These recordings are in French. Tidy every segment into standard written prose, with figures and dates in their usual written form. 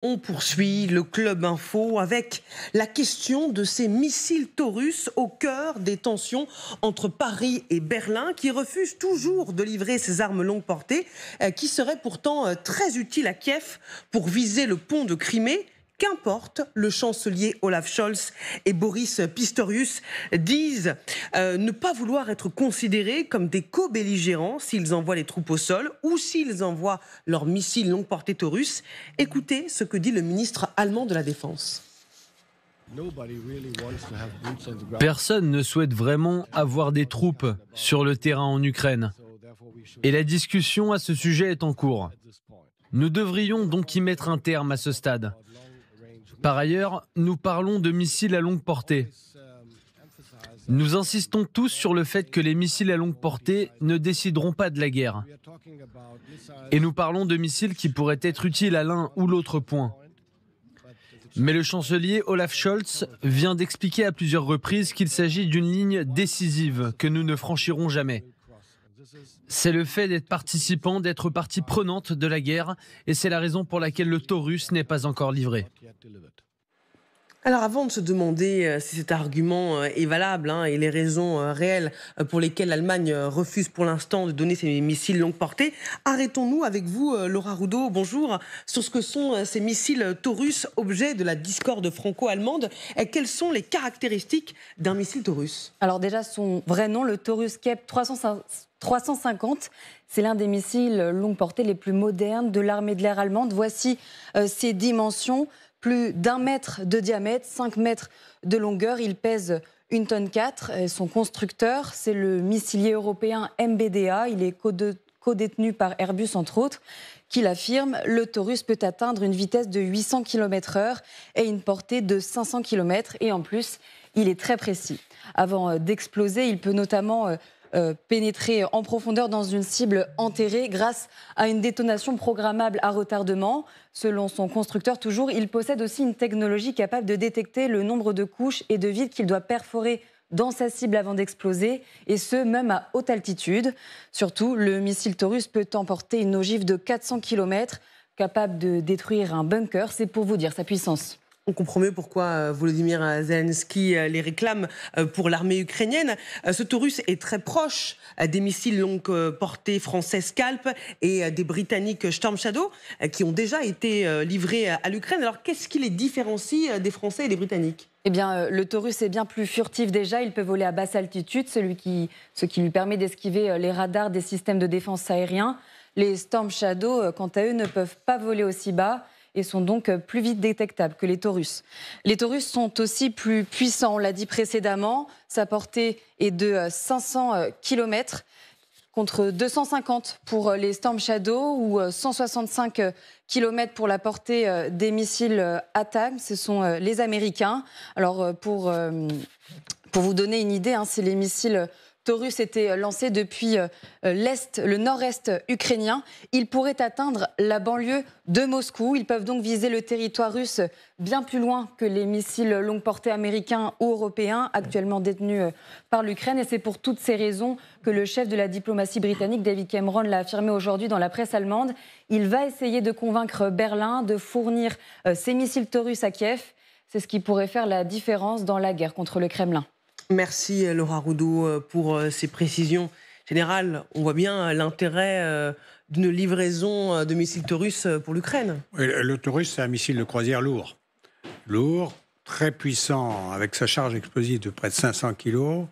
On poursuit le Club Info avec la question de ces missiles Taurus au cœur des tensions entre Paris et Berlin qui refusent toujours de livrer ces armes longue portée qui seraient pourtant très utiles à Kiev pour viser le pont de Crimée. Qu'importe, le chancelier Olaf Scholz et Boris Pistorius disent ne pas vouloir être considérés comme des co-belligérants s'ils envoient les troupes au sol ou s'ils envoient leurs missiles longue portée Taurus. Écoutez ce que dit le ministre allemand de la Défense. Personne ne souhaite vraiment avoir des troupes sur le terrain en Ukraine. Et la discussion à ce sujet est en cours. Nous devrions donc y mettre un terme à ce stade. Par ailleurs, nous parlons de missiles à longue portée. Nous insistons tous sur le fait que les missiles à longue portée ne décideront pas de la guerre. Et nous parlons de missiles qui pourraient être utiles à l'un ou l'autre point. Mais le chancelier Olaf Scholz vient d'expliquer à plusieurs reprises qu'il s'agit d'une ligne décisive que nous ne franchirons jamais. C'est le fait d'être participant, d'être partie prenante de la guerre, et c'est la raison pour laquelle le Taurus n'est pas encore livré. Alors avant de se demander si cet argument est valable et les raisons réelles pour lesquelles l'Allemagne refuse pour l'instant de donner ses missiles longue portée, arrêtons-nous avec vous, Laura Roudot, bonjour, sur ce que sont ces missiles Taurus, objet de la discorde franco-allemande. Quelles sont les caractéristiques d'un missile Taurus? Alors déjà, son vrai nom, le Taurus Kep 350, c'est l'un des missiles longue portée les plus modernes de l'armée de l'air allemande. Voici ses dimensions. Plus d'1 mètre de diamètre, 5 mètres de longueur. Il pèse 1,4 tonne. Son constructeur, c'est le missilier européen MBDA. Il est codétenu par Airbus, entre autres, qui l'affirme. Le Taurus peut atteindre une vitesse de 800 km/h et une portée de 500 km. Et en plus, il est très précis. Avant d'exploser, il peut notamment pénétrer en profondeur dans une cible enterrée grâce à une détonation programmable à retardement. Selon son constructeur, toujours, il possède aussi une technologie capable de détecter le nombre de couches et de vides qu'il doit perforer dans sa cible avant d'exploser, et ce, même à haute altitude. Surtout, le missile Taurus peut emporter une ogive de 400 km, capable de détruire un bunker. C'est pour vous dire sa puissance. On comprend mieux pourquoi Volodymyr Zelensky les réclame pour l'armée ukrainienne. Ce Taurus est très proche des missiles longue portée français Scalp et des britanniques Storm Shadow qui ont déjà été livrés à l'Ukraine. Alors qu'est-ce qui les différencie des Français et des Britanniques ? Eh bien, le Taurus est bien plus furtif déjà. Il peut voler à basse altitude, ce qui lui permet d'esquiver les radars des systèmes de défense aériens. Les Storm Shadow, quant à eux, ne peuvent pas voler aussi bas et sont donc plus vite détectables que les Taurus. Les Taurus sont aussi plus puissants, on l'a dit précédemment. Sa portée est de 500 km contre 250 pour les Storm Shadow ou 165 km pour la portée des missiles ATACMS. Ce sont les Américains. Alors pour vous donner une idée, c'est les missiles Taurus étaient lancés depuis le nord-est ukrainien. Ils pourraient atteindre la banlieue de Moscou. Ils peuvent donc viser le territoire russe bien plus loin que les missiles longue portée américains ou européens actuellement détenus par l'Ukraine. Et c'est pour toutes ces raisons que le chef de la diplomatie britannique, David Cameron, l'a affirmé aujourd'hui dans la presse allemande. Il va essayer de convaincre Berlin de fournir ces missiles Taurus à Kiev. C'est ce qui pourrait faire la différence dans la guerre contre le Kremlin. Merci Laura Roudot pour ces précisions générales. On voit bien l'intérêt d'une livraison de missiles Taurus pour l'Ukraine. Oui, le Taurus, c'est un missile de croisière lourd. Lourd, très puissant, avec sa charge explosive de près de 500 kg,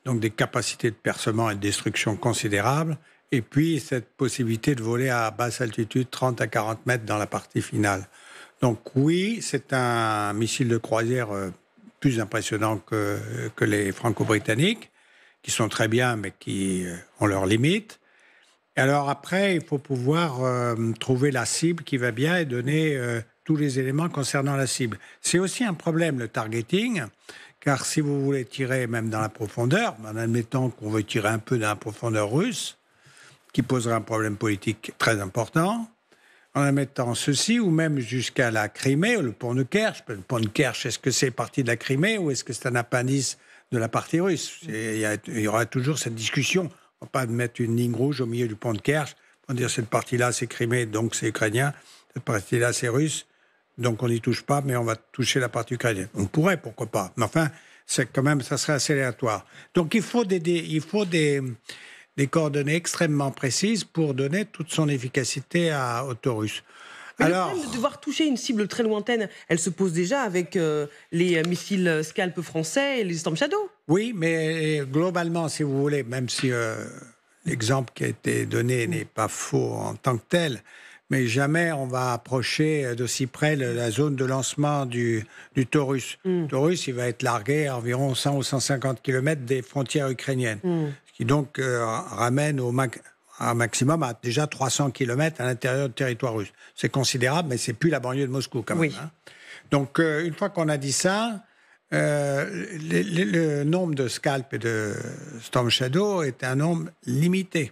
donc des capacités de percement et de destruction considérables, et puis cette possibilité de voler à basse altitude, 30 à 40 mètres dans la partie finale. Donc oui, c'est un missile de croisière plus impressionnant que les franco-britanniques, qui sont très bien, mais qui ont leurs limites. Et alors après, il faut pouvoir trouver la cible qui va bien et donner tous les éléments concernant la cible. C'est aussi un problème, le targeting, car si vous voulez tirer même dans la profondeur, en admettant qu'on veut tirer un peu dans la profondeur russe, qui poserait un problème politique très important, en admettant ceci, ou même jusqu'à la Crimée, ou le pont de Kerch. Le pont de Kerch, est-ce que c'est partie de la Crimée ou est-ce que c'est un appendice de la partie russe? Il y aura toujours cette discussion. On ne va pas mettre une ligne rouge au milieu du pont de Kerch pour dire cette partie-là c'est Crimée, donc c'est ukrainien, cette partie-là c'est russe, donc on n'y touche pas, mais on va toucher la partie ukrainienne. On pourrait, pourquoi pas. Mais enfin, c'est quand même, ça serait assez aléatoire. Donc il faut des coordonnées extrêmement précises pour donner toute son efficacité au Taurus. Mais le problème de devoir toucher une cible très lointaine, elle se pose déjà avec les missiles Scalp français et les Storm Shadow. Oui, mais globalement, si vous voulez, même si l'exemple qui a été donné n'est pas faux en tant que tel, mais jamais on va approcher d'aussi près la zone de lancement du Taurus. Le Taurus, il va être largué à environ 100 ou 150 km des frontières ukrainiennes, ce qui donc ramène un maximum à déjà 300 km à l'intérieur du territoire russe. C'est considérable, mais c'est plus la banlieue de Moscou quand même. Oui. Hein. Donc, une fois qu'on a dit ça, le nombre de Scalp et de Storm Shadow est un nombre limité.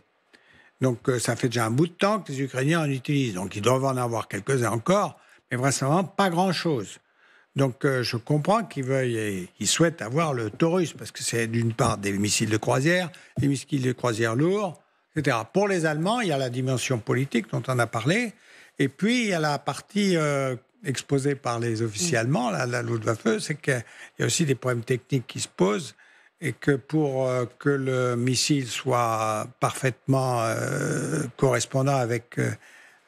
Donc, ça fait déjà un bout de temps que les Ukrainiens en utilisent. Donc, ils doivent en avoir quelques-uns encore, mais vraisemblablement pas grand-chose. Donc, je comprends qu'ils souhaitent avoir le Taurus, parce que c'est d'une part des missiles de croisière, des missiles de croisière lourds, etc. Pour les Allemands, il y a la dimension politique dont on a parlé, et puis il y a la partie exposée par les officiers allemands, la Luftwaffe, c'est qu'il y a aussi des problèmes techniques qui se posent, et que pour que le missile soit parfaitement correspondant avec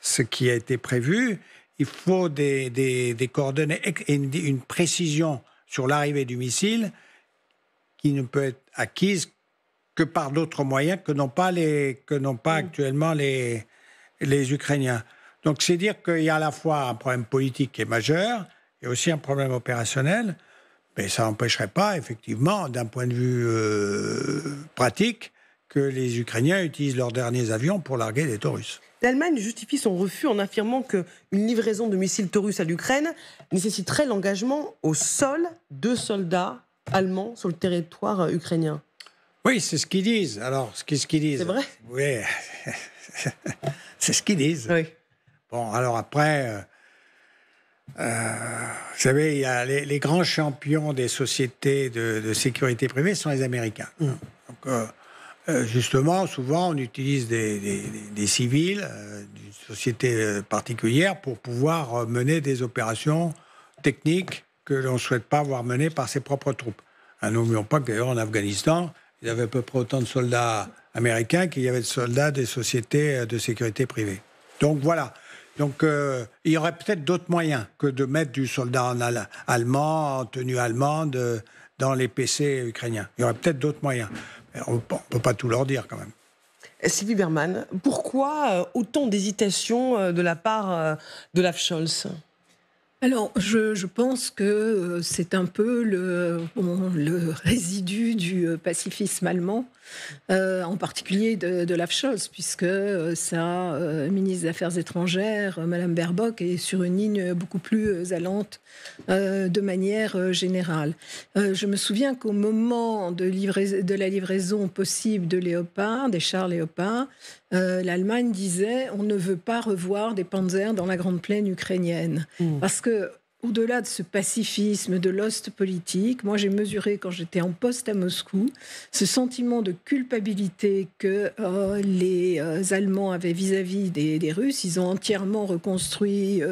ce qui a été prévu, il faut des coordonnées et une précision sur l'arrivée du missile qui ne peut être acquise que par d'autres moyens que n'ont pas actuellement les Ukrainiens. Donc c'est dire qu'il y a à la fois un problème politique qui est majeur et aussi un problème opérationnel, mais ça n'empêcherait pas, effectivement, d'un point de vue pratique, que les Ukrainiens utilisent leurs derniers avions pour larguer des Taurus. L'Allemagne justifie son refus en affirmant qu'une livraison de missiles Taurus à l'Ukraine nécessiterait l'engagement au sol de soldats allemands sur le territoire ukrainien. Oui, c'est ce qu'ils disent. Alors, ce qu'ils disent. C'est vrai ? Oui, c'est ce qu'ils disent. Oui. Bon, alors après, vous savez, il y a les grands champions des sociétés de sécurité privée sont les Américains. Donc, justement, souvent, on utilise des civils d'une société particulière pour pouvoir mener des opérations techniques que l'on ne souhaite pas voir menées par ses propres troupes. N'oublions pas qu'en Afghanistan, il y avait à peu près autant de soldats américains qu'il y avait de soldats des sociétés de sécurité privée. Donc voilà. Donc il y aurait peut-être d'autres moyens que de mettre du soldat allemand, en tenue allemande, dans les PC ukrainiens. Il y aurait peut-être d'autres moyens. Mais on ne peut pas tout leur dire quand même. Sylvie Bermann, pourquoi autant d'hésitation de la part d'Olaf Scholz ? Alors, je pense que c'est un peu le résidu du pacifisme allemand, en particulier de Olaf Scholz, puisque sa ministre des Affaires étrangères, Madame Baerbock, est sur une ligne beaucoup plus allante de manière générale. Je me souviens qu'au moment de la livraison possible de Léopard, des chars Léopard, l'Allemagne disait on ne veut pas revoir des panzers dans la grande plaine ukrainienne. Parce que au-delà de ce pacifisme, de l'ost politique, moi j'ai mesuré quand j'étais en poste à Moscou ce sentiment de culpabilité que les Allemands avaient vis-à-vis des Russes. Ils ont entièrement reconstruit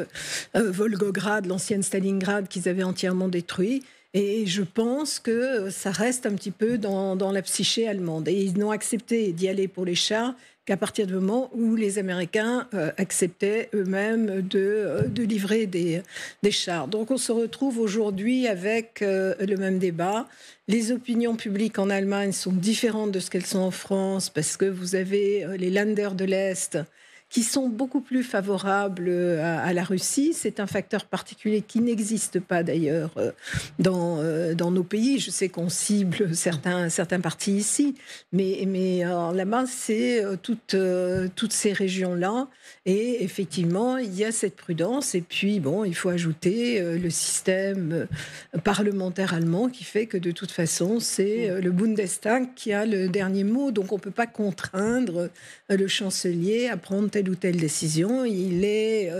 Volgograd, l'ancienne Stalingrad qu'ils avaient entièrement détruit. Et je pense que ça reste un petit peu dans la psyché allemande. Et ils n'ont accepté d'y aller pour les chars qu'à partir du moment où les Américains acceptaient eux-mêmes de livrer des chars. Donc on se retrouve aujourd'hui avec le même débat. Les opinions publiques en Allemagne sont différentes de ce qu'elles sont en France, parce que vous avez les Länder de l'Est qui sont beaucoup plus favorables à la Russie. C'est un facteur particulier qui n'existe pas d'ailleurs dans nos pays. Je sais qu'on cible certains partis ici, mais là-bas, c'est toutes ces régions-là. Et effectivement, il y a cette prudence. Et puis, bon, il faut ajouter le système parlementaire allemand qui fait que de toute façon, c'est le Bundestag qui a le dernier mot. Donc, on ne peut pas contraindre le chancelier à prendre telle ou telle décision, il est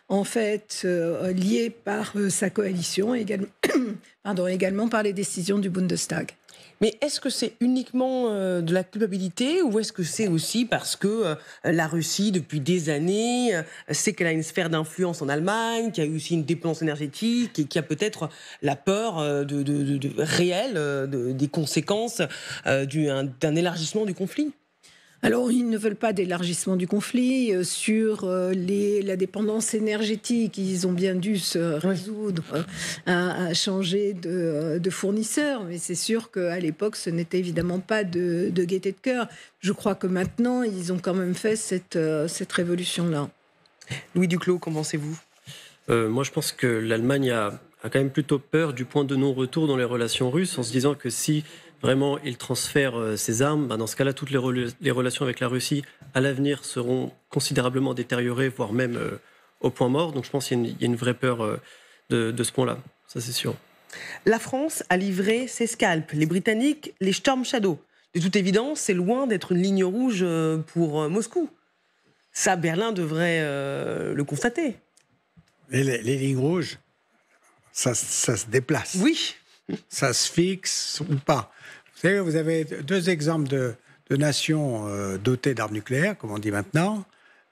en fait lié par sa coalition, également par les décisions du Bundestag. Mais est-ce que c'est uniquement de la culpabilité ou est-ce que c'est aussi parce que la Russie, depuis des années, sait qu'elle a une sphère d'influence en Allemagne, qu'il y a eu aussi une dépendance énergétique et qu'il y a peut-être la peur réelle des conséquences d'un élargissement du conflit? Alors, ils ne veulent pas d'élargissement du conflit. Sur la dépendance énergétique, ils ont bien dû se résoudre à changer de fournisseur. Mais c'est sûr qu'à l'époque, ce n'était évidemment pas de gaieté de cœur. Je crois que maintenant, ils ont quand même fait cette révolution-là. Louis Duclos, qu'en pensez-vous ? Moi, je pense que l'Allemagne a quand même plutôt peur du point de non-retour dans les relations russes, en se disant que si vraiment il transfère ses armes, dans ce cas-là, toutes les relations avec la Russie à l'avenir seront considérablement détériorées, voire même au point mort. Donc je pense qu'il y a une vraie peur de ce point-là, ça c'est sûr. La France a livré ses scalps, les Britanniques, les Storm Shadow. De toute évidence, c'est loin d'être une ligne rouge pour Moscou. Ça, Berlin devrait le constater. Les lignes rouges, ça se déplace. Oui. Ça se fixe ou pas. Vous savez, vous avez deux exemples de nations dotées d'armes nucléaires, comme on dit maintenant,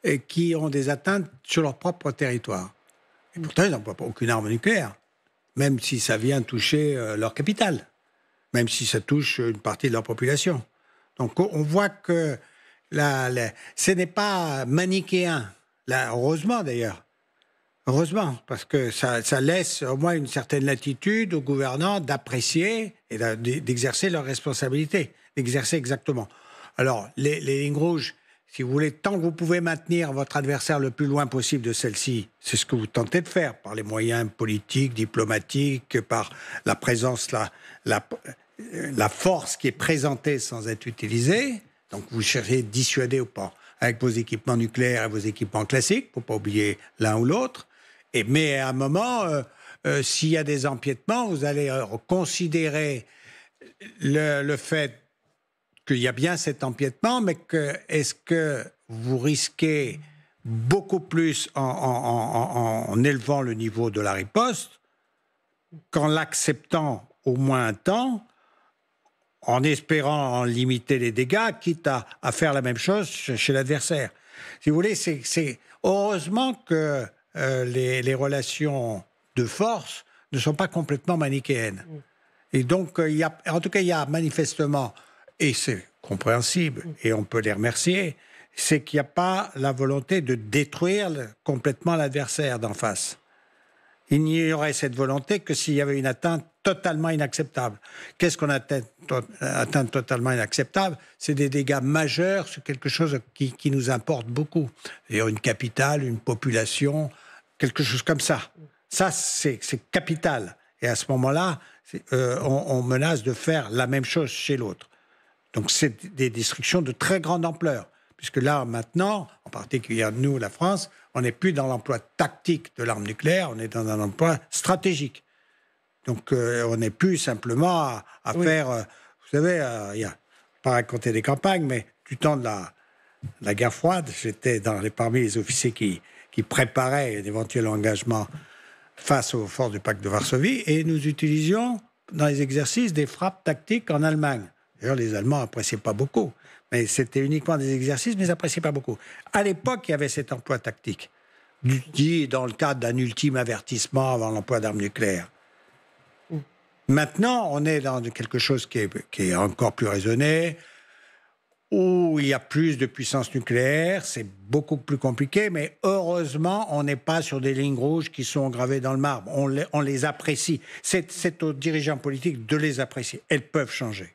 et qui ont des atteintes sur leur propre territoire. Et pourtant, ils n'emploient pas aucune arme nucléaire, même si ça vient toucher leur capitale, même si ça touche une partie de leur population. Donc on voit que ce n'est pas manichéen, heureusement d'ailleurs. Heureusement, parce que ça laisse au moins une certaine latitude aux gouvernants d'apprécier et d'exercer leurs responsabilités, d'exercer exactement. Alors, les lignes rouges, si vous voulez, tant que vous pouvez maintenir votre adversaire le plus loin possible de celle-ci, c'est ce que vous tentez de faire par les moyens politiques, diplomatiques, par la présence, la force qui est présentée sans être utilisée. Donc, vous cherchez à dissuader ou pas, avec vos équipements nucléaires et vos équipements classiques, pour ne pas oublier l'un ou l'autre. Mais à un moment, s'il y a des empiètements, vous allez considérer le fait qu'il y a bien cet empiètement, mais est-ce que vous risquez beaucoup plus en élevant le niveau de la riposte qu'en l'acceptant au moins un temps, en espérant en limiter les dégâts, quitte à faire la même chose chez l'adversaire. Si vous voulez, c'est heureusement que les relations de force ne sont pas complètement manichéennes. Et donc, il y a manifestement, et c'est compréhensible, et on peut les remercier, c'est qu'il n'y a pas la volonté de détruire complètement l'adversaire d'en face. Il n'y aurait cette volonté que s'il y avait une atteinte totalement inacceptable. Qu'est-ce qu'on atteinte totalement inacceptable? C'est des dégâts majeurs sur quelque chose qui nous importe beaucoup. C'est-à-dire une capitale, une population, quelque chose comme ça. Ça, c'est capital. Et à ce moment-là, on menace de faire la même chose chez l'autre. Donc c'est des destructions de très grande ampleur. Puisque là, maintenant, en particulier nous, la France, on n'est plus dans l'emploi tactique de l'arme nucléaire, on est dans un emploi stratégique. Donc, on n'est plus simplement à faire... vous savez, il y a pas raconter des campagnes, mais du temps de la guerre froide, j'étais parmi les officiers qui préparaient un éventuel engagement face aux forces du pacte de Varsovie, et nous utilisions dans les exercices des frappes tactiques en Allemagne. D'ailleurs, les Allemands n'appréciaient pas beaucoup. Mais c'était uniquement des exercices, mais ils n'appréciaient pas beaucoup. À l'époque, il y avait cet emploi tactique, dit dans le cadre d'un ultime avertissement avant l'emploi d'armes nucléaires. Maintenant, on est dans quelque chose qui est encore plus raisonné, où il y a plus de puissance nucléaire, c'est beaucoup plus compliqué, mais heureusement, on n'est pas sur des lignes rouges qui sont gravées dans le marbre. On les apprécie. C'est aux dirigeants politiques de les apprécier. Elles peuvent changer.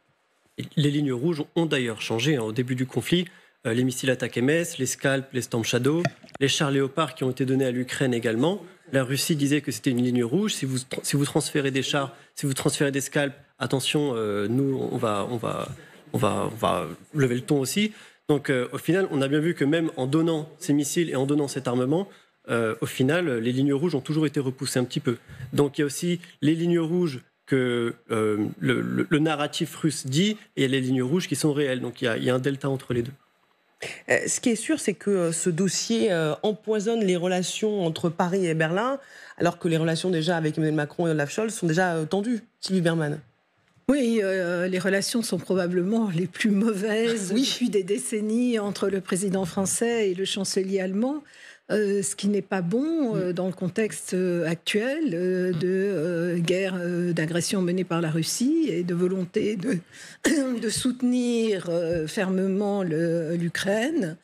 Les lignes rouges ont d'ailleurs changé. Au début du conflit, les missiles Attack-MS, les Scalp, les Storm Shadow, les chars Léopard qui ont été donnés à l'Ukraine également. La Russie disait que c'était une ligne rouge. Si vous transférez des chars, si vous transférez des Scalp, attention, nous, on va lever le ton aussi. Donc, au final, on a bien vu que même en donnant ces missiles et en donnant cet armement, au final, les lignes rouges ont toujours été repoussées un petit peu. Donc, il y a aussi les lignes rouges que le narratif russe dit, et il y a les lignes rouges qui sont réelles. Donc il y a un delta entre les deux. Ce qui est sûr, c'est que ce dossier empoisonne les relations entre Paris et Berlin, alors que les relations déjà avec Emmanuel Macron et Olaf Scholz sont déjà tendues. Sylvie Berman. Oui, les relations sont probablement les plus mauvaises depuis des décennies entre le président français et le chancelier allemand. Ce qui n'est pas bon dans le contexte actuel de guerre d'agression menée par la Russie et de volonté de soutenir fermement l'Ukraine.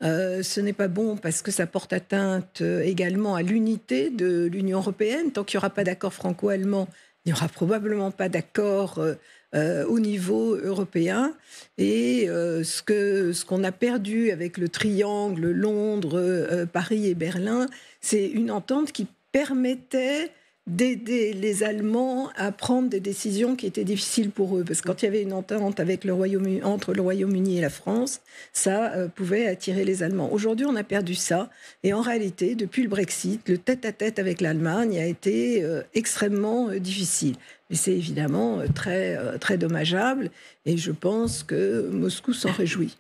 Ce n'est pas bon parce que ça porte atteinte également à l'unité de l'Union européenne. Tant qu'il n'y aura pas d'accord franco-allemand, il n'y aura probablement pas d'accord au niveau européen. Et ce qu'on a perdu avec le triangle Londres, Paris et Berlin, c'est une entente qui permettait d'aider les Allemands à prendre des décisions qui étaient difficiles pour eux. Parce que quand il y avait une entente avec entre le Royaume-Uni et la France, ça pouvait attirer les Allemands. Aujourd'hui, on a perdu ça. Et en réalité, depuis le Brexit, le tête-à-tête avec l'Allemagne a été extrêmement difficile. Mais c'est évidemment très, très dommageable. Et je pense que Moscou s'en réjouit.